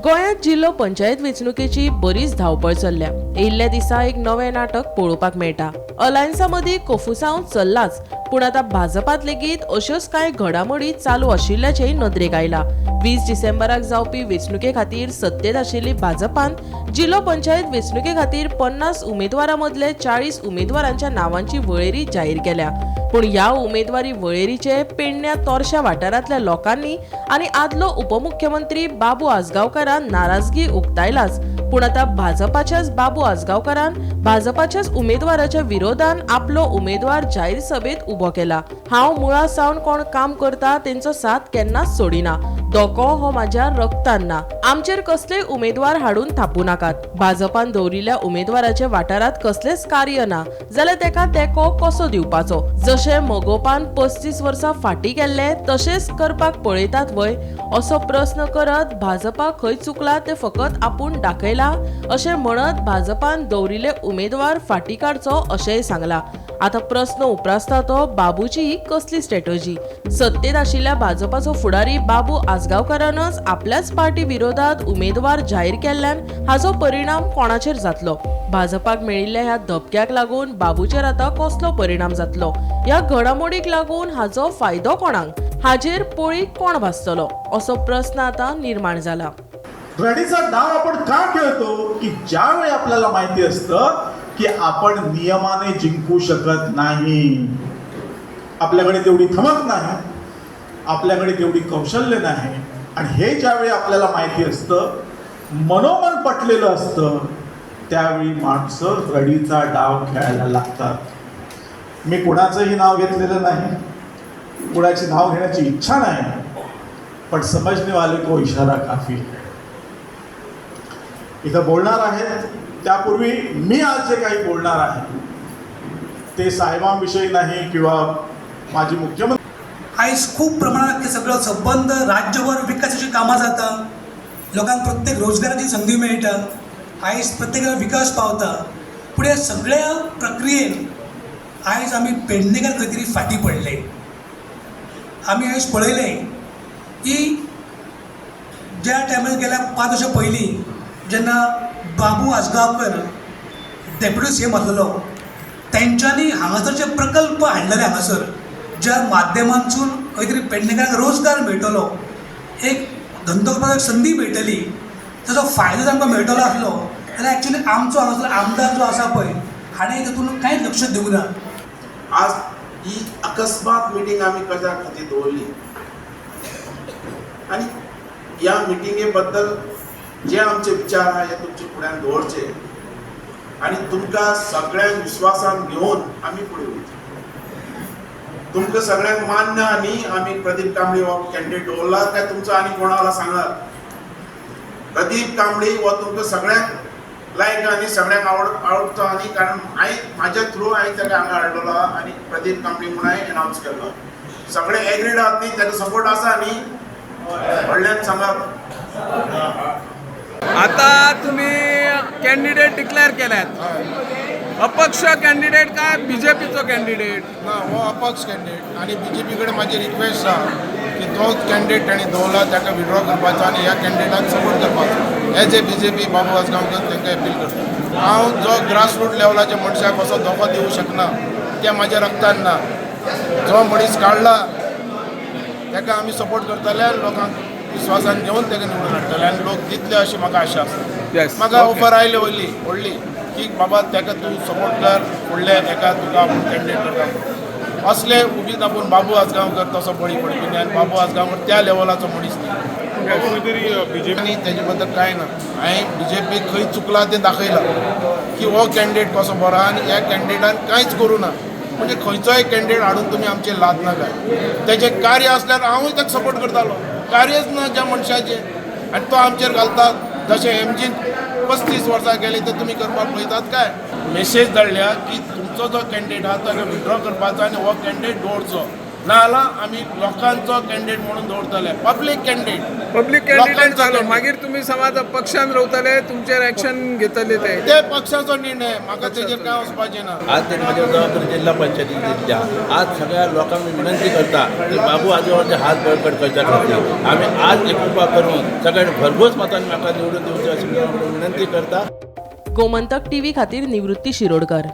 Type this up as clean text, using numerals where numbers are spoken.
गोंयांत जिल्लो पंचायत वेंचणुकेची बरीच धांवपळ चल्ल्या। येयल्ल्या दिसा एक नवें नाटक पळोवपाक मेळटा। अलायन्सा मदीं कोफुसांव चल्लाच, पूण आतां भाजपांत लेगीत अश्योच कांय घडामोडी चालू आशिल्ल्याचेय नदरेक आयला। 20 डिसेंबराक जावपी वेंचणुके खातीर सत्तेत आशिल्ली भाजपान जिल्लो पंचायत वेंचणुके खातीर 50 उमेदवारां मदले 40 उमेदवारांच्या नांवांची वळेरी जाहीर केल्या। पूण ह्या उमेदवारी वळेरीचे पेडण्या तोरशा वाठारांतल्या लोकांनी आनी आदलो उपमुख्यमंत्री बाबू आजगांवकारान नाराजगी उक्तायलाच। पूण आतां भाजपाच्याच बाबू आजगांवकारान भाजपाच्याच उमेदवाराच्या विरोधान आपलो उमेदवार जाहीर सभेत उबो केला। हांव मुळा सावन कोण काम करता तेंचो साथ केन्नाच सोडिना। दोको हो म्हाज्या रक्तान ना। आमचेर कसलेय उमेदवार हाडून थापू नाकात। भाजपान दवरिल्ल्या उमेदवाराचे वाठारात कसलेच कार्य ना जाल्यार तेका तेको कसो दिवपाचो। जशे मोगोपान 35 वर्सां फाटीं केल्ले तशेंच करपाक पळयतात वय, असो प्रश्न करत भाजपा खंय चुकला ते फकत आपूण दाखयला अशें म्हणत भाजपान दवरिल्ले उमेदवार फाटीं काडचो अशेंय सांगला। आता प्रश्न उप्रासता तो बाबूची ही कसली स्ट्रॅटजी। सत्तेत आशिल्ल्या भाजपाचो फुडारी बाबू आजगांवकारानच आपल्याच पार्टी विरोधात उमेदवार जाहीर केल्ल्यान हाचो परिणाम कोणाचेर जातलो? भाजपाक मेळिल्ल्या ह्या धपक्याक लागून बाबूचेर आतां कसलो परिणाम जातलो? ह्या घडामोडीक लागून हाचो फायदो कोणाक? हाजेर पळीक कोण भासतलो? असो प्रश्न आता निर्माण जाला। रडीचा डाव आपण का खेळतो की ज्यावेळी आपल्याला माहिती असतं की आपण नियमाने जिंकू शकत नाही, आपल्याकडे तेवढी धमक नाही, आपल्याकडे तेवढी कौशल्य नाही, आणि हे ज्यावेळी आपल्याला माहिती असतं, मनोमन पटलेलं असतं, त्यावेळी माणसं रडीचा डाव खेळायला लागतात। मी कुणाचंही नाव घेतलेलं नाही, कुणाची नाव घेण्याची इच्छा नाही, पण समजने वाले को इशारा काफी है। इथं बोलणार आहेत त्यापूर्वी मी आज जे काही बोलणार आहे ते साहेबांविषयी नाही किंवा माझी मुख्यमंत्री। आयज खूप प्रमाणात सगळं संबंध राज्यभर विकासाची कामां जाता, लोकांक प्रत्येक रोजगाराची संधी मेळटा, आयज प्रत्येकाला विकास पावता। पूण ह्या सगळ्या प्रक्रियेन आयज आमी पेडणेकार खंय तरी फाटीं पडले। आमी आयज पळयलें की ज्या टायमार गेल्या 5 वर्सां पयलीं जेन्ना बाबू आजगांवकर डेप्युटी सीएम आसलेलो, तेंच्यांनी हांगासरचे प्रकल्प हाडलेले हांगासर, ज्या माध्यमांतसून खंय तरी पेडणेकारांक रोजगार मेळटलो, एक धंदो करपाक संदी मेळटली, ताचो फायदो तांकां मेळटलो आसलो जाल्यार एक्चुअली आमचो हांगासर आमदार जो आसा पळय हाणें तातूंत कांयच लक्ष दिवंक ना। आज ही अकस्मात मिटींग आम्ही कशा खातीर दवरली आणि ह्या मिटिंगे बद्दल जे आमचे विचार आहे हे तुमचे फुड्यान दवरचे आणि तुमकां सगळ्यांक विश्वासान घेवन आमी फुडें वयतले। तुमकां सगळ्यांक मान्य आनी आमी प्रदीप कांबळे हो कॅन्डिडेट दवरला काय तुमचो आनी कोणाला सांगात? प्रदीप कांबळे हो तुमकां सगळ्यांक लायक आनी सगळ्यांक आवडतो आनी कारण म्हाज्या थ्रू हांवें ताका हांगा हाडलेलो आनी प्रदीप कांबळे म्हणून हांवें अनावन्स केलो। सगळे एग्रीड आहात न्ही, ताका सपोर्ट आसा न्ही? व्हडल्यान सांगात। आता तुम्ही कॅन्डिडेट डिक्लेअर केल्यात, अपक्ष कॅन्डिडेट काय बीजेपीचो कॅन्डिडेट? ना, हो अपक्ष कॅन्डिडेट आणि बीजेपी कडेन माझी रिक्वेस्ट आसा की तोच कॅन्डिडेट ताणें दवरला ताका विड्रॉ करपाचो आणि ह्या कॅन्डिडेटाक सपोर्ट करपाचो। एज ए बीजेपी बाबू आजगांवकर तांकां अपील करता। हांव जो ग्रासरूट लेवलाच्या मनशाक असो धोको दिवं शकना, तें म्हाज्या रक्तान ना। जो मनीस काडला ताका आमी सपोर्ट करतले आनी लोकांक विश्वासान घेवन ताका निवडून हाडटले आनी लोक दितले अशी म्हाका आशा आसा। म्हाका ऑफर आयली व्हडली की बाबा ताका तूं सपोर्ट कर, फुडले एका तुका आपूण कॅन्डिडेट करता। असले उगीच आपूण बाबू आजगांवकर तसो बळी पडपी न्ही, आनी बाबू आजगांवकर त्या लेवलाचो मनीस न्ही। बीजेपी तेजे बद्दल कांय ना। हांवें बीजेपी खंय चुकला तें दाखयलां की हो कॅन्डिडेट कसो बरो आनी ह्या कॅन्डिडेटान कांयच करूं ना। म्हणजे खंयचोय कॅन्डिडेट हाडून तुमी आमचेर लाद नाका। तेजें कार्य आसल्यार हांवूय ताका सपोर्ट करतालो, कार्यच ना ज्या मनशाचें आनी तो आमचेर घालता। जशें एमजीन 35 वर्सां गेली ते तुमी करपाक पळयतात काय? मेसेज धाडल्या की तुमचो जो कॅन्डिडेट आहा ताका विड्रॉ करपाचो आनी हो कॅन्डिडेट दवरचो। नाजाल्यार आमी लोकांचो कॅन्डिडेट म्हणून दवरतले पब्लीक कॅन्डिडेट पब्लीक कॅन्डिडेट लोकांचो जालो candidate. मागीर तुम्ही समाज पक्षान रावतले तुमचेर एक्शन घेतले ते पक्षाचो निर्णय म्हाका तेजेर कांय वचपाचें ना आज ते माझ्या जबाबदारी जिल्हा पंचायतीची दिल्या आज सगळ्या लोकांक मी विनंती करता की बाबू आजोबांचे हात बळकट करच्या खातीर आमी आज एकुपा करून सगळ्यांनी भरघोस मतांनी म्हाका निवडून दिवचें अशी विनंती करता. गोमंतक टीव्ही खातीर निवृत्ती शिरोडकर.